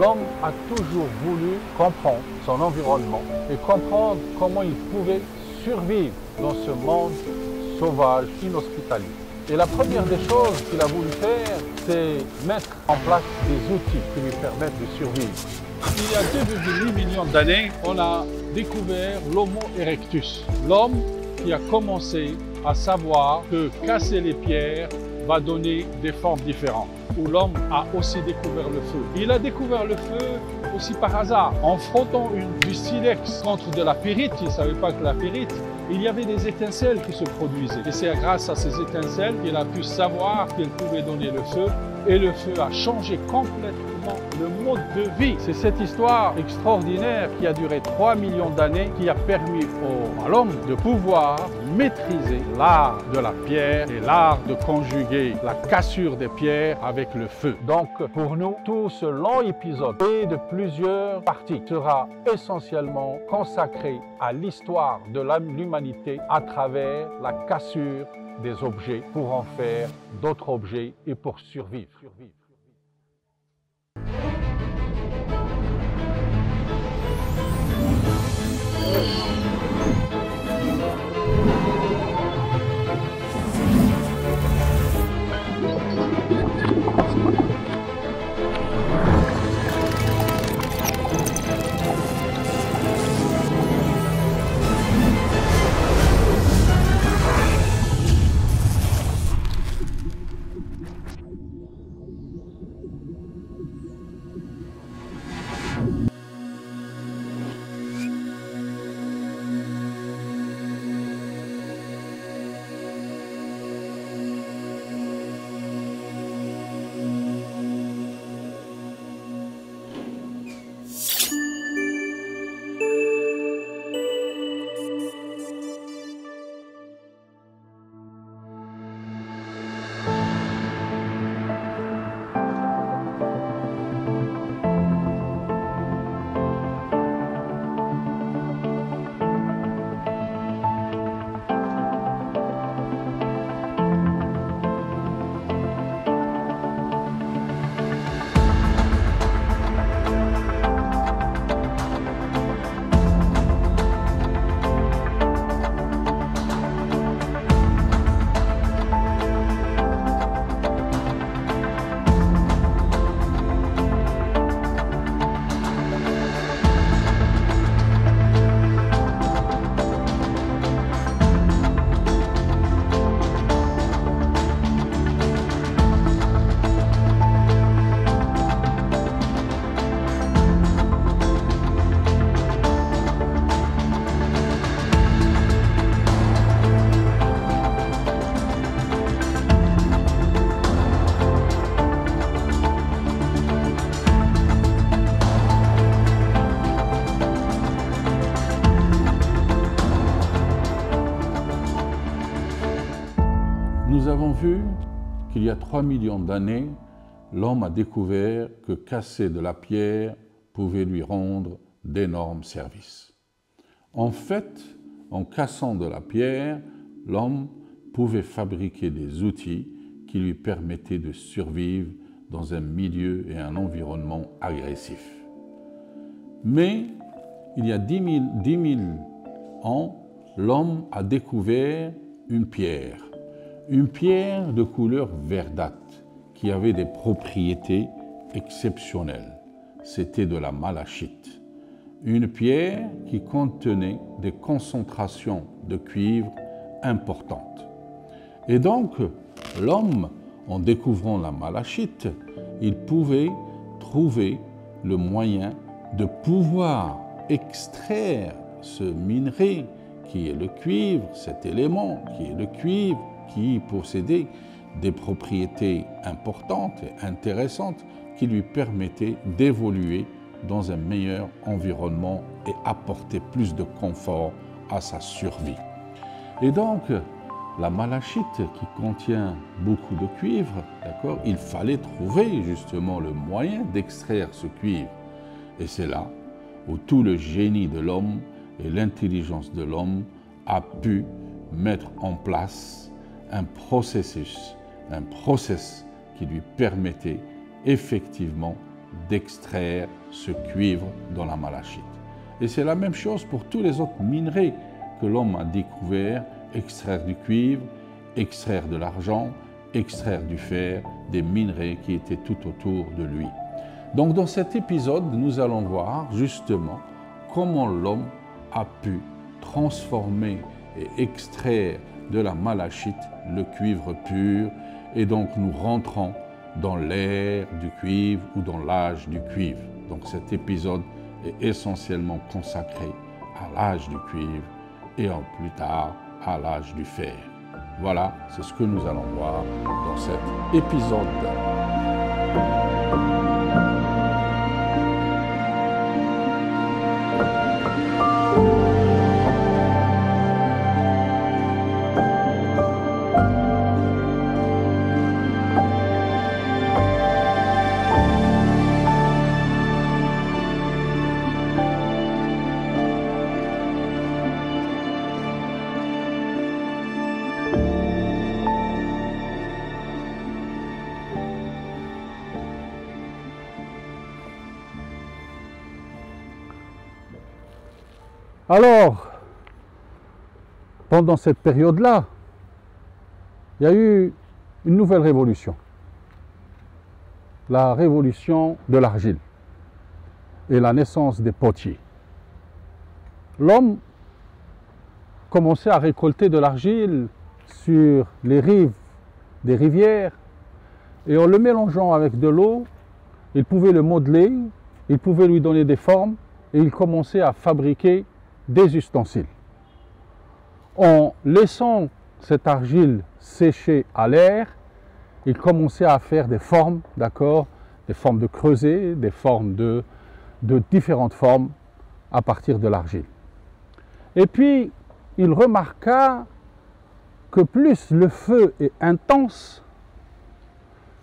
L'homme a toujours voulu comprendre son environnement et comprendre comment il pouvait survivre dans ce monde sauvage, inhospitalier. Et la première des choses qu'il a voulu faire, c'est mettre en place des outils qui lui permettent de survivre. Il y a 2,8 millions d'années, on a découvert l'Homo erectus, l'homme qui a commencé à savoir que casser les pierres va donner des formes différentes, où l'homme a aussi découvert le feu. Il a découvert le feu aussi par hasard, en frottant du silex contre de la pyrite. Il ne savait pas que la pyrite, il y avait des étincelles qui se produisaient. Et c'est grâce à ces étincelles qu'il a pu savoir qu'il pouvait donner le feu. Et le feu a changé complètement le mode de vie. C'est cette histoire extraordinaire qui a duré 3 millions d'années qui a permis à l'homme de pouvoir maîtriser l'art de la pierre et l'art de conjuguer la cassure des pierres avec le feu. Donc pour nous, tout ce long épisode et de plusieurs parties sera essentiellement consacré à l'histoire de l'humanité à travers la cassure des objets pour en faire d'autres objets et pour survivre. Nous avons vu qu'il y a 3 millions d'années, l'homme a découvert que casser de la pierre pouvait lui rendre d'énormes services. En fait, en cassant de la pierre, l'homme pouvait fabriquer des outils qui lui permettaient de survivre dans un milieu et un environnement agressif. Mais il y a 10 000 ans, l'homme a découvert une pierre de couleur verdâtre qui avait des propriétés exceptionnelles. C'était de la malachite, une pierre qui contenait des concentrations de cuivre importantes. Et donc, l'homme, en découvrant la malachite, il pouvait trouver le moyen de pouvoir extraire ce minerai qui est le cuivre, cet élément qui est le cuivre, qui possédait des propriétés importantes et intéressantes qui lui permettaient d'évoluer dans un meilleur environnement et apporter plus de confort à sa survie. Et donc, la malachite qui contient beaucoup de cuivre, d'accord, il fallait trouver justement le moyen d'extraire ce cuivre. Et c'est là où tout le génie de l'homme et l'intelligence de l'homme a pu mettre en place un process qui lui permettait effectivement d'extraire ce cuivre dans la malachite. Et c'est la même chose pour tous les autres minerais que l'homme a découvert, extraire du cuivre, extraire de l'argent, extraire du fer, des minerais qui étaient tout autour de lui. Donc dans cet épisode, nous allons voir justement comment l'homme a pu transformer et extraire de la malachite le cuivre pur, et donc nous rentrons dans l'ère du cuivre ou dans l'âge du cuivre. Donc cet épisode est essentiellement consacré à l'âge du cuivre et en plus tard à l'âge du fer. Voilà, c'est ce que nous allons voir dans cet épisode. Alors, pendant cette période-là, il y a eu une nouvelle révolution. La révolution de l'argile et la naissance des potiers. L'homme commençait à récolter de l'argile sur les rives des rivières et en le mélangeant avec de l'eau, il pouvait le modeler, il pouvait lui donner des formes et il commençait à fabriquer des ustensiles. En laissant cette argile sécher à l'air, il commençait à faire des formes, d'accord, des formes de creuset, des formes de différentes formes à partir de l'argile. Et puis, il remarqua que plus le feu est intense,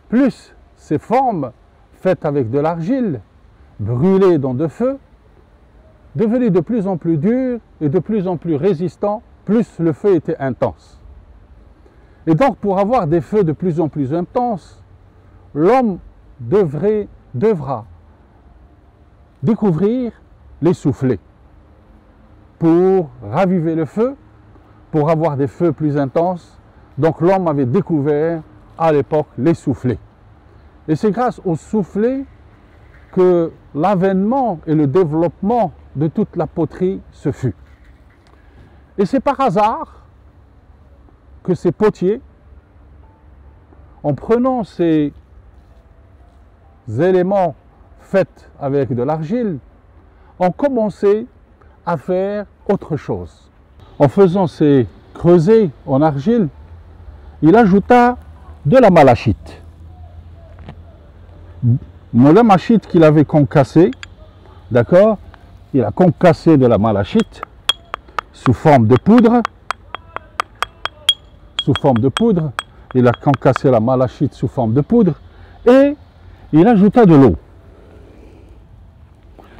plus ces formes faites avec de l'argile, brûlées dans de feu, devenait de plus en plus dur et de plus en plus résistant, plus le feu était intense. Et donc, pour avoir des feux de plus en plus intenses, l'homme devra découvrir les soufflets pour raviver le feu, pour avoir des feux plus intenses. Donc, l'homme avait découvert à l'époque les soufflets. Et c'est grâce aux soufflets que l'avènement et le développement de toute la poterie se fut. Et c'est par hasard que ces potiers, en prenant ces éléments faits avec de l'argile, ont commencé à faire autre chose. En faisant ces creusets en argile, il ajouta de la malachite. La malachite qu'il avait concassée, d'accord, il a concassé de la malachite sous forme de poudre. Il a concassé la malachite sous forme de poudre et il ajouta de l'eau.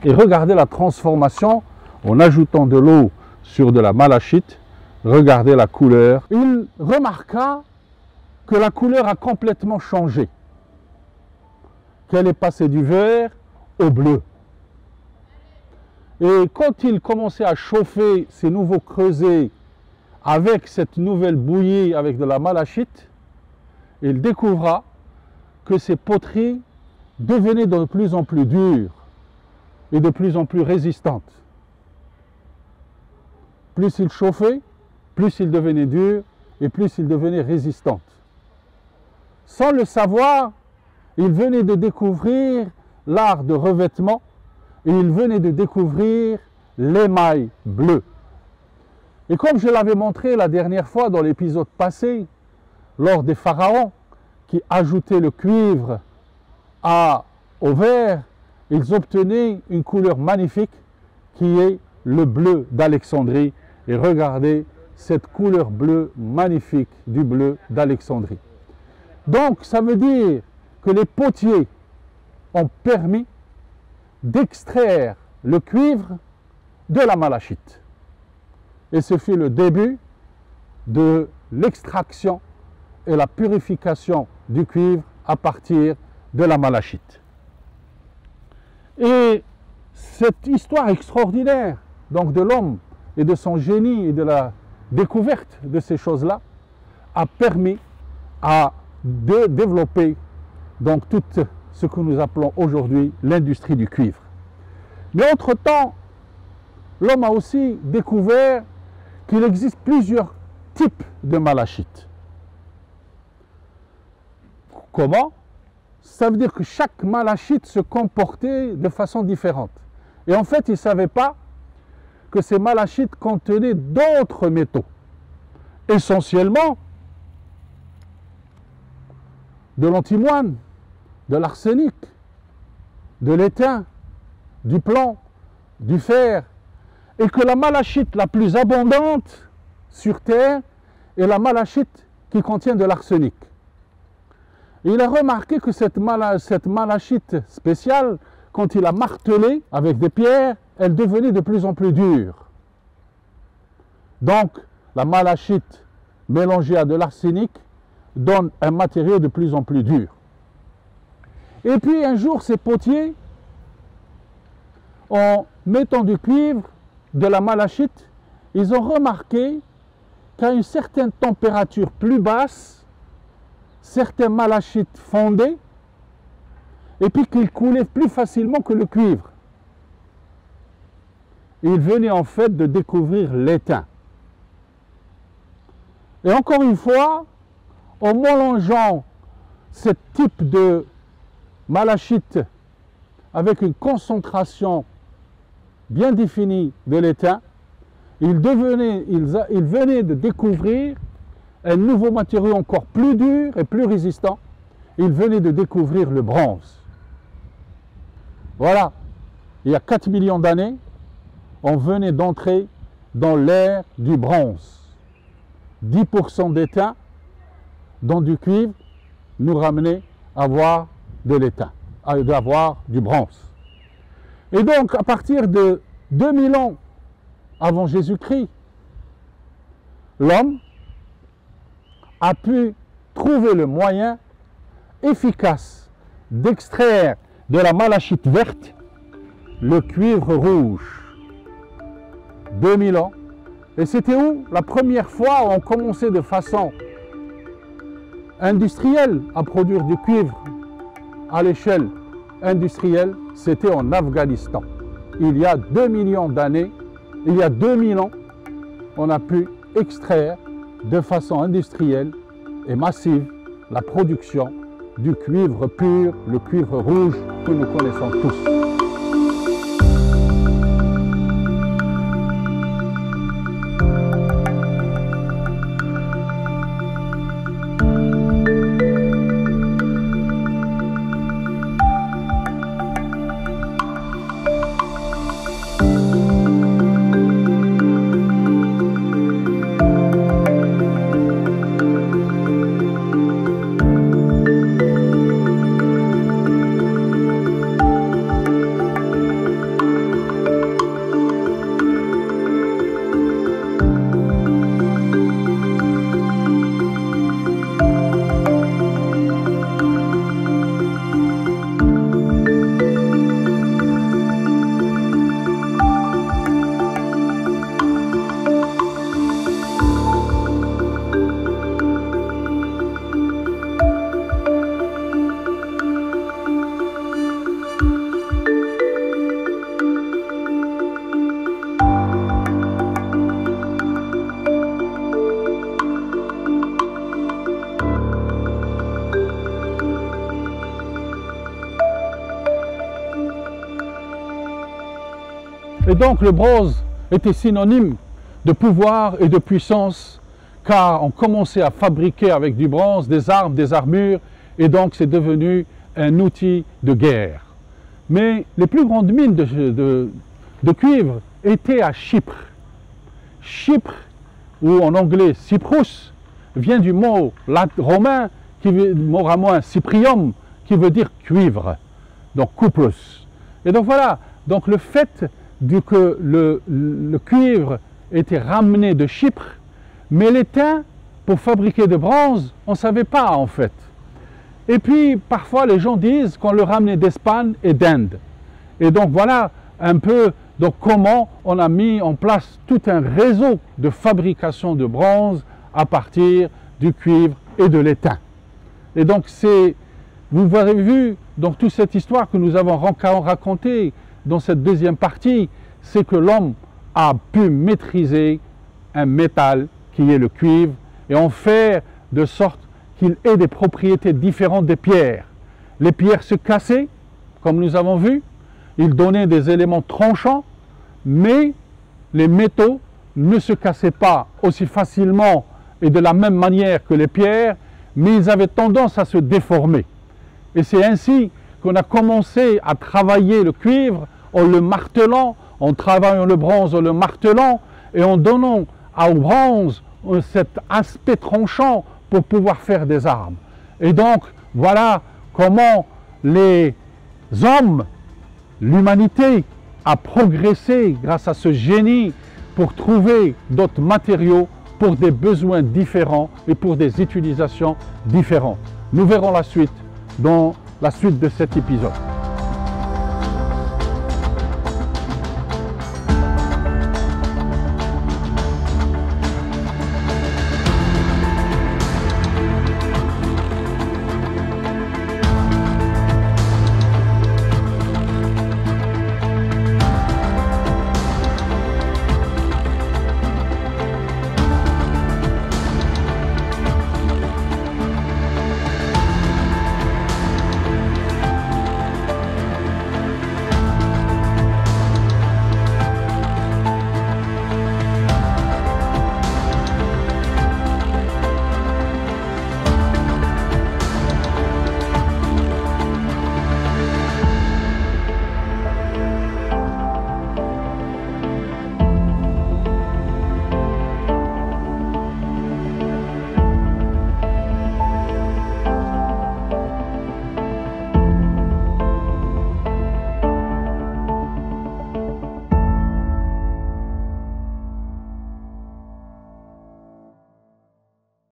Et regardez la transformation en ajoutant de l'eau sur de la malachite. Regardez la couleur. Il remarqua que la couleur a complètement changé. Qu'elle est passée du vert au bleu. Et quand il commençait à chauffer ces nouveaux creusets avec cette nouvelle bouillie avec de la malachite, il découvra que ces poteries devenaient de plus en plus dures et de plus en plus résistantes. Plus il chauffait, plus il devenait dur et plus il devenait résistante. Sans le savoir, il venait de découvrir l'art de revêtement et il venait de découvrir l'émail bleu. Et comme je l'avais montré la dernière fois dans l'épisode passé, lors des pharaons qui ajoutaient le cuivre au verre, ils obtenaient une couleur magnifique qui est le bleu d'Alexandrie. Et regardez cette couleur bleue magnifique du bleu d'Alexandrie. Donc ça veut dire que les potiers ont permis d'extraire le cuivre de la malachite. Et ce fut le début de l'extraction et la purification du cuivre à partir de la malachite. Et cette histoire extraordinaire donc de l'homme et de son génie et de la découverte de ces choses-là a permis à développer donc tout ce que nous appelons aujourd'hui l'industrie du cuivre. Mais entre-temps, l'homme a aussi découvert qu'il existe plusieurs types de malachite. Comment? Ça veut dire que chaque malachite se comportait de façon différente. Et en fait, il ne savait pas que ces malachites contenaient d'autres métaux, essentiellement de l'antimoine, de l'arsenic, de l'étain, du plomb, du fer, et que la malachite la plus abondante sur Terre est la malachite qui contient de l'arsenic. Il a remarqué que cette malachite spéciale, quand il a martelé avec des pierres, elle devenait de plus en plus dure. Donc, la malachite mélangée à de l'arsenic donne un matériau de plus en plus dur. Et puis un jour, ces potiers, en mettant du cuivre, de la malachite, ils ont remarqué qu'à une certaine température plus basse, certains malachites fondaient et puis qu'ils coulaient plus facilement que le cuivre. Ils venaient en fait de découvrir l'étain. Et encore une fois, en mélangeant ce type de malachite avec une concentration bien définie de l'étain, ils venaient de découvrir un nouveau matériau encore plus dur et plus résistant. Ils venaient de découvrir le bronze. Voilà, il y a 4 millions d'années, on venait d'entrer dans l'ère du bronze. 10% d'étain dans du cuivre nous ramenait à avoir de l'étain, à avoir du bronze. Et donc, à partir de 2000 ans avant Jésus-Christ, l'homme a pu trouver le moyen efficace d'extraire de la malachite verte le cuivre rouge. 2000 ans. Et c'était où? La première fois où on commençait de façon industrielle à produire du cuivre à l'échelle industrielle, c'était en Afghanistan. Il y a 2 millions d'années, il y a 2000 ans, on a pu extraire de façon industrielle et massive la production du cuivre pur, le cuivre rouge que nous connaissons tous. Et donc le bronze était synonyme de pouvoir et de puissance, car on commençait à fabriquer avec du bronze des armes, des armures, et donc c'est devenu un outil de guerre. Mais les plus grandes mines de cuivre étaient à Chypre. Chypre, ou en anglais Cyprus, vient du mot romain, mot romain cyprium, qui veut dire cuivre, donc cuprus. Et donc voilà, donc le fait que le cuivre était ramené de Chypre, mais l'étain, pour fabriquer de bronze, on ne savait pas en fait. Et puis parfois les gens disent qu'on le ramenait d'Espagne et d'Inde. Et donc voilà un peu donc, comment on a mis en place tout un réseau de fabrication de bronze à partir du cuivre et de l'étain. Et donc vous avez vu donc toute cette histoire que nous avons racontée dans cette deuxième partie, c'est que l'homme a pu maîtriser un métal qui est le cuivre et en faire de sorte qu'il ait des propriétés différentes des pierres. Les pierres se cassaient, comme nous avons vu, ils donnaient des éléments tranchants, mais les métaux ne se cassaient pas aussi facilement et de la même manière que les pierres, mais ils avaient tendance à se déformer. Et c'est ainsi qu'on a commencé à travailler le cuivre en le martelant, en travaillant le bronze en le martelant et en donnant au bronze cet aspect tranchant pour pouvoir faire des armes. Et donc, voilà comment les hommes, l'humanité a progressé grâce à ce génie pour trouver d'autres matériaux pour des besoins différents et pour des utilisations différentes. Nous verrons la suite dans la suite de cet épisode.